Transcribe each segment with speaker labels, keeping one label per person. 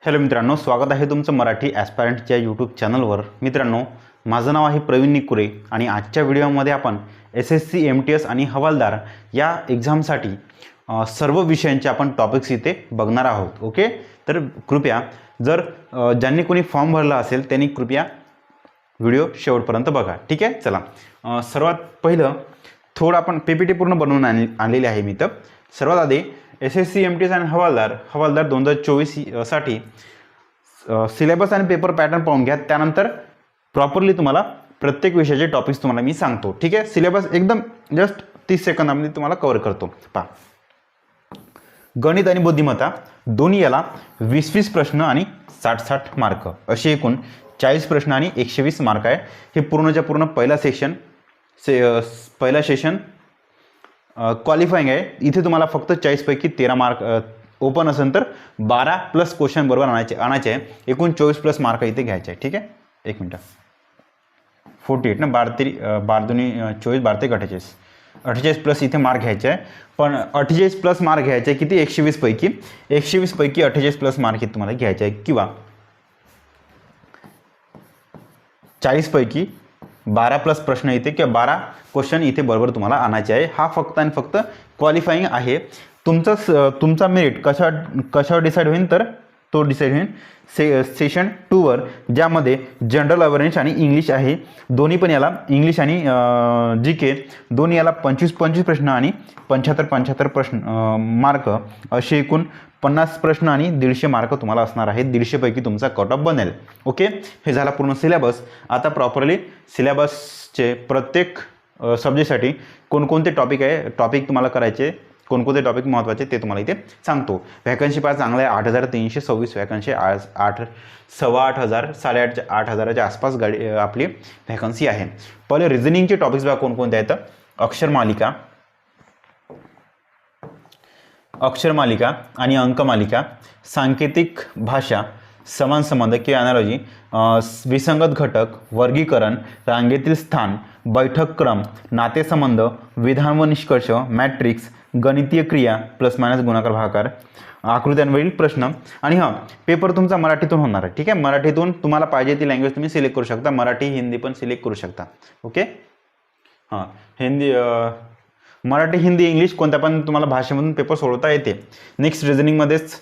Speaker 1: Hello मित्रांनो, स्वागत आहे तुमचं मराठी ॲस्पायरंटच्या यूट्यूब चॅनलवर। मित्रांनो, माझं नाव आहे प्रवीण निकुरे आणि आजच्या व्हिडिओमध्ये आपण SSC MTS आणि हवालदार या एक्झामसाठी सर्व विषयांचे आपण टॉपिक्स इथे बघणार आहोत। ओके, तर कृपया जर ज्यांनी कोणी फॉर्म भरला असेल त्यांनी कृपया व्हिडिओ शेवटपर्यंत बघा। ठीक आहे, चला सर्वात पहिलं थोडं आपण PPT पूर्ण बनवून आणलेली आहे मी। तर सर्वात आधी SSC MTS आणि हवालदार 2024 साठी सिलेबस आणि पेपर पॅटर्न पाहून घ्या। त्यानंतर प्रॉपरली तुम्हाला प्रत्येक विषयाचे टॉपिक्स तुम्हाला मी सांगतो। ठीक आहे, सिलेबस एकदम जस्ट 30 सेकंदामध्ये तुम्हाला कव्हर करतो। पहा, गणित आणि बुद्धिमत्ता दोन्ही याला 20-20 प्रश्न आणि 60-60 मार्क असे एकूण 40 प्रश्न आणि 120 मार्क आहे। हे पूर्णच्या पूर्ण पहिला सेशन क्वालिफाइंग आहे। इथे तुम्हाला फक्त 40 पैकी 13 मार्क ओपन असेल तर 12 प्लस क्वेश्चन बरोबर आणायचे आहे। एकूण 24 प्लस मार्क इथे घ्यायचे आहे। ठीक आहे, एक मिनट, 48 ना, 12 दूनी 24, 12 ते 48 प्लस इथे मार्क घ्यायचे आहे। पण 48 प्लस मार्क घ्यायचे किती? 120 पैकी 48 प्लस मार्क इथे तुम्हाला घ्यायचे आहे, किंवा 40 पैकी 12 प्लस प्रश्न इथे किंवा 12 क्वेश्चन इथे बरोबर तुम्हाला आणायचे आहे। हा फक्त आणि फक्त क्वालिफाईंग आहे। तुमचा मेरिट कशावर डिसाईड होईल तर तो डिसाईड होईल सेशन 2 वर, ज्यामध्ये जनरल अवेअरनेस आणि इंग्लिश आहे। दोन्ही पण याला इंग्लिश आणि GK दोन्ही याला 25 प्रश्न आणि 75 प्रश्न मार्क असे एकूण 50 प्रश्न आणि 150 मार्क तुम्हाला असणार आहेत। 150 पैकी तुमचा कट ऑफ बनेल। ओके, हे झाला पूर्ण सिलेबस। आता प्रॉपरली सिलेबसचे प्रत्येक सब्जेक्टसाठी कोणकोणते टॉपिक तुम्हाला करायचे, कोणकोणते टॉपिक महत्त्वाचे ते तुम्हाला इथे सांगतो। वॅकन्सी पास चांगला आहे, 8,326 वॅकन्सी, 8,800 8,500च्या आसपास आपली वॅकन्सी आहे। पहिले रिझनिंगचे टॉपिक्स बघा कोणकोणते आहेत। अक्षरमालिका आणि अंकमालिका, सांकेतिक भाषा, समान संबंध किंवा ॲनालॉजी, विसंगत घटक, वर्गीकरण, रांगेतील स्थान, बैठक क्रम, नातेसंबंध, विधान व निष्कर्ष, मॅट्रिक्स, गणितीय क्रिया, प्लस मायनस गुणाकार भागाकार, आकृत्यांवरील प्रश्न। आणि हां, पेपर तुमचा मराठीतून होणार आहे। ठीक आहे, मराठीतून तुम्हाला पाहिजे ती लँग्वेज तुम्ही सिलेक्ट करू शकता, मराठी हिंदी पण सिलेक्ट करू शकता। ओके, हां, मराठी हिंदी इंग्लिश कोणत्या पण तुम्हाला भाषेमधून पेपर सोडवता येते। नेक्स्ट रिझनिंगमध्येच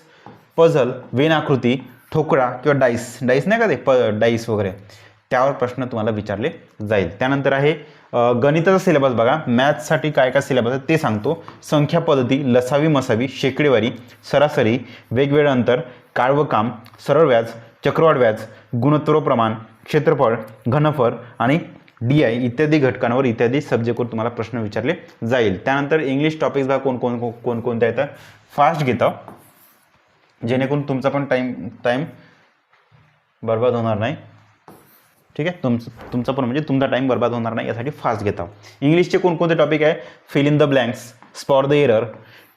Speaker 1: पझल, वेन आकृती, ठोकळा किंवा डाईस नाही का ते डाईस वगैरे, त्यावर प्रश्न तुम्हाला विचारले जाईल। त्यानंतर आहे गणिताचा सिलेबस बघा। मॅथ्ससाठी काय काय सिलेबस आहे ते सांगतो। संख्या पद्धती, लसावी मसावी, शेकडेवारी, सरासरी, वेगवेगळे अंतर, काळ व काम, सरळ व्याज, चक्रवाढ व्याज, गुणोत्तर प्रमाण, क्षेत्रफळ, घनफळ आणि DI इत्यादी घटकांवर इत्यादी सब्जेक्टवर तुम्हाला प्रश्न विचारले जाईल। त्यानंतर इंग्लिश टॉपिक्स बघा कोणकोणते आहेत। फास्ट घेतो जेणेकरून तुमचा पण टाइम बर्बाद होणार नाही। ठीक आहे, तुमचा पण म्हणजे तुमचा टाइम बर्बाद होणार नाही यासाठी फास्ट घेता। इंग्लिशचे कोणकोणते टॉपिक आहे? Fill in the blanks, spot the error,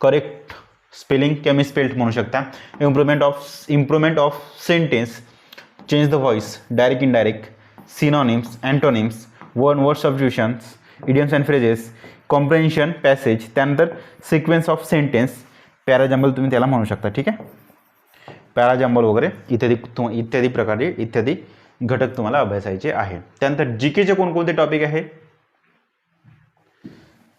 Speaker 1: correct spelling किंवा मिसस्पेल्ड म्हणू शकता, improvement of sentence, change the voice, direct indirect, synonyms, antonyms, one word substitutions, idioms and phrases, comprehension passage, त्यानंतर सिक्वेन्स ऑफ सेंटेन्स, पॅराजंबल तुम्ही त्याला म्हणू शकता। ठीक आहे, पॅराजंबल वगैरे इत्यादी प्रकारचे इत्यादी घटक तुम्हाला अभ्यासायचे आहे। त्यानंतर GKचे कोणकोणते टॉपिक आहे?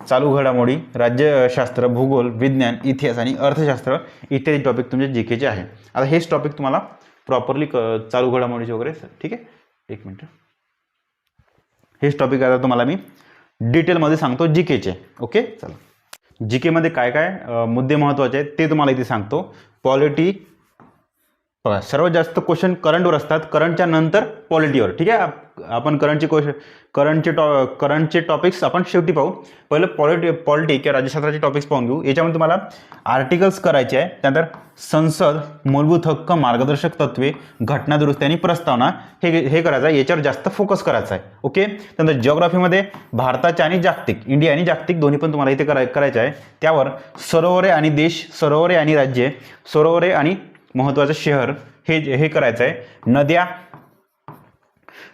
Speaker 1: चालू घडामोडी, राज्यशास्त्र, भूगोल, विज्ञान, इतिहास आणि अर्थशास्त्र इत्यादी टॉपिक तुमचे GKचे आहे। आता हेच टॉपिक तुम्हाला प्रॉपरली चालू घडामोडीचे वगैरे, ठीक आहे, एक मिनिट, हेच टॉपिक आता तुम्हाला मी डिटेलमध्ये सांगतो GKचे। ओके, चला, GK मध्ये काय काय मुद्दे महत्त्वाचे आहेत ते तुम्हाला इथे सांगतो। पॉलिटी बघा, सर्वात जास्त क्वेश्चन करंटवर असतात, करंटच्या नंतर पॉलिटीवर। ठीक आहे, आपण करंटचे टॉपिक्स आपण शेवटी पाहू। पहिलं पॉलिटी किंवा राज्यशास्त्राचे टॉपिक्स पाहून घेऊ। याच्यामध्ये तुम्हाला आर्टिकल्स करायचे आहे, त्यानंतर संसद, मूलभूत हक्क, मार्गदर्शक तत्वे, घटना दुरुस्ती आणि प्रस्तावना हे करायचं आहे, याच्यावर जास्त फोकस करायचा आहे। ओके, त्यानंतर जिओग्राफीमध्ये भारताचे आणि जागतिक, इंडिया आणि जागतिक दोन्ही पण तुम्हाला इथे करायचं आहे। त्यावर सरोवरे आणि देश, सरोवरे आणि राज्ये, सरोवरे आणि महत्त्वाचं शहर हे करायचं आहे। नद्या,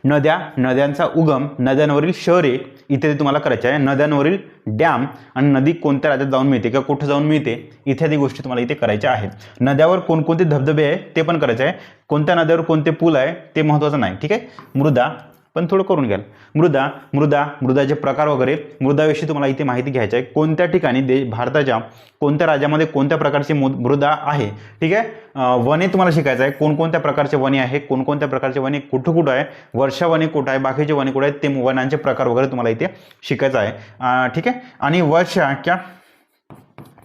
Speaker 1: नद्या, नद्यांचा उगम, नद्यांवरील शहरे इत्यादी तुम्हाला करायचे आहे. नद्यांवरील डॅम आणि नदी कोणत्या राज्यात जाऊन मिळते किंवा कुठं जाऊन मिळते इत्यादी गोष्टी तुम्हाला इथे करायच्या आहेत. नद्यावर कोणकोणते धबधबे आहे ते पण करायचे आहे. कोणत्या नद्यावर कोणते पूल आहे ते महत्त्वाचं नाही. ठीक आहे. मृदा पण थोडं करून घ्याल. मृदाचे प्रकार वगैरे मृदाविषयी तुम्हाला इथे माहिती घ्यायची आहे. कोणत्या ठिकाणी भारताच्या कोणत्या राज्यामध्ये कोणत्या प्रकारची मृदा आहे. ठीक आहे. वने तुम्हाला शिकायचं आहे. कोणकोणत्या प्रकारचे वने आहे, कोणकोणत्या प्रकारचे वने कुठं कुठं आहे, वर्षा वने कुठं आहे, बाकीचे वने कुठं आहेत, ते वनांचे प्रकार वगैरे तुम्हाला इथे शिकायचं आहे. ठीक आहे. आणि वर्षा किंवा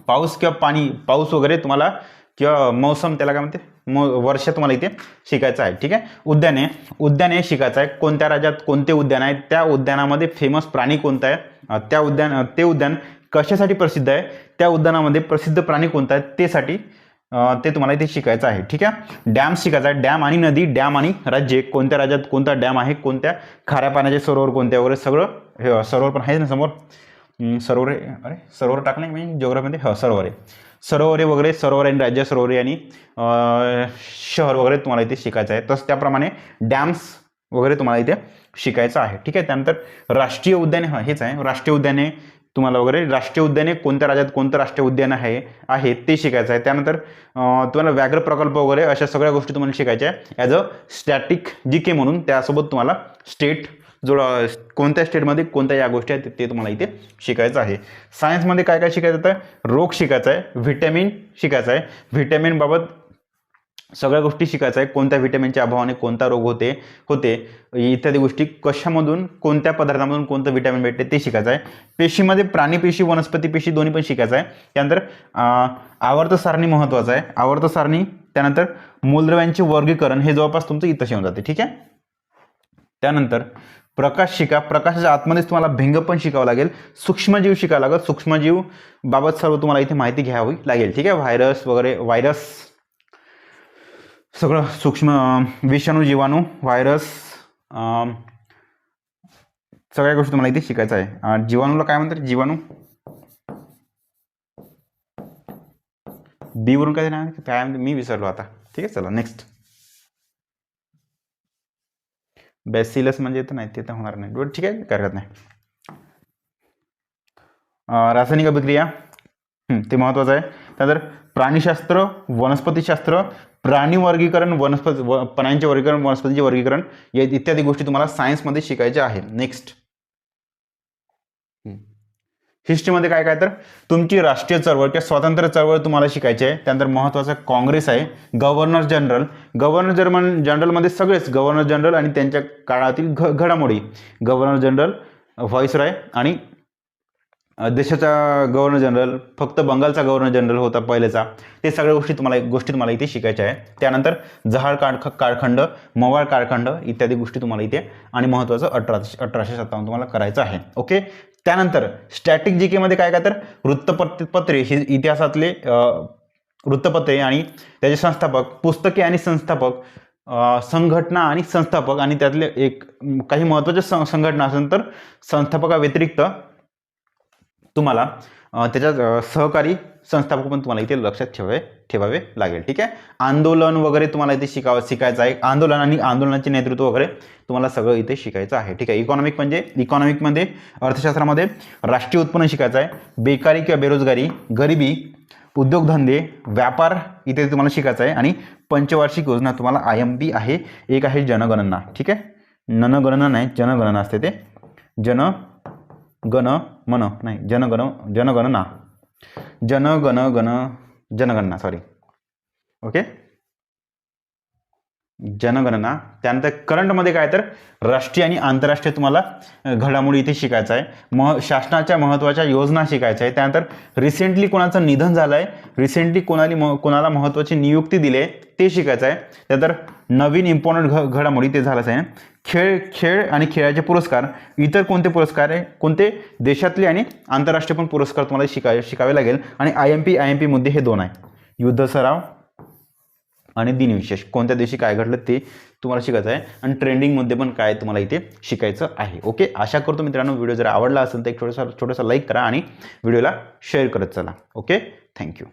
Speaker 1: पाऊस किंवा पाऊस वगैरे तुम्हाला किंवा मौसम त्याला काय म्हणते वर्ष तुम्हाला इथे शिकायचं आहे. ठीक आहे. उद्याने शिकायचं आहे. कोणत्या राज्यात कोणते उद्यान आहे, त्या उद्यानामध्ये फेमस प्राणी कोणता आहे, ते उद्यान कशासाठी प्रसिद्ध आहे, त्या उद्यानामध्ये प्रसिद्ध प्राणी कोणता आहे ते तुम्हाला इथे शिकायचं आहे. ठीक आहे. डॅम शिकायचा आहे. डॅम आणि नदी, डॅम आणि राज्ये, कोणत्या राज्यात कोणता डॅम आहे, कोणत्या खाऱ्या पाण्याचे सरोवर कोणत्या वगैरे सगळं. सरोवर पण आहे ना समोर, सरोवर टाकणे म्हणजे जिओग्राफीमध्ये सरोवर आहे. सरोवरे वगैरे, सरोवर आणि राज्य सरोवरे आणि शहर वगैरे तुम्हाला इथे शिकायचं आहे. तसं त्याप्रमाणे डॅम्स वगैरे तुम्हाला इथे शिकायचं आहे. ठीक आहे. त्यानंतर राष्ट्रीय उद्याने, हेच आहे राष्ट्रीय उद्याने तुम्हाला वगैरे. राष्ट्रीय उद्याने कोणत्या राज्यात कोणतं राष्ट्रीय उद्यान आहे ते शिकायचं आहे. त्यानंतर तुम्हाला व्याघ्र प्रकल्प वगैरे अशा सगळ्या गोष्टी तुम्हाला शिकायच्या आहे ॲज अ स्टॅटिक जीके म्हणून. त्यासोबत तुम्हाला स्टेट कोणत्या स्टेटमध्ये कोणत्या या गोष्टी आहेत ते तुम्हाला इथे शिकायचं आहे. सायन्समध्ये काय काय शिकायचं आहे, रोग शिकायचा आहे, व्हिटॅमिन शिकायचं आहे. व्हिटॅमिन बाबत सगळ्या गोष्टी शिकायचं आहे. कोणत्या व्हिटॅमिनच्या अभावाने कोणता रोग होते इत्यादी गोष्टी, कशामधून कोणत्या पदार्थामधून कोणतं व्हिटॅमिन भेटते ते शिकायचं आहे. पेशीमध्ये प्राणीपेशी वनस्पती पेशी दोन्ही पण शिकायचं आहे. त्यानंतर आवर्त सारणी महत्त्वाचं आहे. आवर्त सारणी, त्यानंतर मूलद्रव्यांचे वर्गीकरण हे जवळपास तुमचं इथं येऊन जाते. ठीक आहे. त्यानंतर प्रकाश शिका. प्रकाशाच्या आतमध्येच तुम्हाला भिंग पण शिकावं लागेल. सूक्ष्मजीव शिकावं लागेल. सूक्ष्मजीव बाबत सर्व तुम्हाला इथे माहिती घ्यावी लागेल. ठीक आहे. व्हायरस सगळं सूक्ष्म, विषाणू, जीवाणू, व्हायरस सगळ्या गोष्टी तुम्हाला इथे शिकायचं आहे. जीवाणूला काय म्हणतात, जीवाणू बी वरून काय नाही काय म्हणते मी विसरलो आता. ठीक आहे. चला नेक्स्ट. बॅसिलस म्हणजे तर नाही, ते तर होणार नाही. ठीक आहे, काय करत नाही. रासायनिक अभिक्रिया ते महत्त्वाचं आहे. त्यानंतर प्राणीशास्त्र, वनस्पतीशास्त्र, प्राणी वर्गीकरण, प्राण्यांचे वर्गीकरण, वनस्पतीचे वर्गीकरण इत्यादी गोष्टी तुम्हाला सायन्समध्ये शिकायच्या आहे. नेक्स्ट. हिस्ट्रीमध्ये काय तर तुमची राष्ट्रीय चळवळ किंवा स्वातंत्र्य चळवळ तुम्हाला शिकायची आहे. त्यानंतर महत्त्वाचा काँग्रेस आहे. गव्हर्नर जनरलमध्ये सगळेच गव्हर्नर जनरल आणि त्यांच्या काळातील घडामोडी, गव्हर्नर जनरल, व्हाईसरॉय आणि देशाचा गव्हर्नर जनरल, फक्त बंगालचा गव्हर्नर जनरल होता पहिलेचा, ते सगळ्या गोष्टी तुम्हाला इथे शिकायच्या आहे. त्यानंतर जहार कालखंड, मवाळ कालखंड इत्यादी गोष्टी तुम्हाला इथे, आणि महत्त्वाचं 1857 तुम्हाला करायचं आहे. ओके. त्यानंतर स्टॅटिक जीके मध्ये काय तर वृत्तपत्रे ही इतिहासातले वृत्तपत्रे आणि त्याचे संस्थापक, पुस्तके आणि संस्थापक, संघटना आणि संस्थापक, आणि त्यातले काही महत्त्वाच्या संघटना असेल तर संस्थापकाव्यतिरिक्त तुम्हाला त्याच्यात सहकारी संस्थापक पण तुम्हाला इथे लक्षात ठेवावे लागेल. ठीक आहे. आंदोलन वगैरे तुम्हाला इथे शिकायचं आहे. आंदोलन आणि आंदोलनाचे नेतृत्व वगैरे तुम्हाला सगळं इथे शिकायचं आहे. ठीक आहे. इकॉनॉमिकमध्ये अर्थशास्त्रामध्ये राष्ट्रीय उत्पन्न शिकायचं आहे. बेकारी किंवा बेरोजगारी, गरिबी, उद्योगधंदे, व्यापार इथे तुम्हाला शिकायचं आहे. आणि पंचवार्षिक योजना तुम्हाला IMP आहे. एक आहे जनगणना. ठीक आहे. जनगणना नाही, जनगणना असते ते, जनगणना सॉरी. ओके. जनगणना. त्यानंतर करंटमध्ये काय तर राष्ट्रीय आणि आंतरराष्ट्रीय तुम्हाला घडामोडी इथे शिकायचं आहे. शासनाच्या महत्त्वाच्या योजना शिकायच्या आहे. त्यानंतर रिसेंटली कोणाचं निधन झालं आहे, रिसेंटली कोणाला महत्त्वाची नियुक्ती दिली आहे ते शिकायचं आहे. त्यानंतर नवीन इम्पॉर्टंट घडामोडी ते झालंच आहे. खेळ आणि खेळाचे पुरस्कार, इतर कोणते पुरस्कार आहे, कोणते देशातले आणि आंतरराष्ट्रीय पण पुरस्कार तुम्हाला शिकावे लागेल. आणि IMP मुद्दे हे दोन आहे, युद्ध सराव आणि दिनविशेष, कोणत्या दिवशी काय घडलं ते तुम्हाला शिकायचं आहे. आणि ट्रेंडिंग मुद्दे पण काय तुम्हाला इथे शिकायचं आहे. ओके. आशा करतो मित्रांनो व्हिडिओ जर आवडला असेल तर एक छोटासा लाईक करा आणि व्हिडिओला शेअर करत चला. ओके. थँक्यू.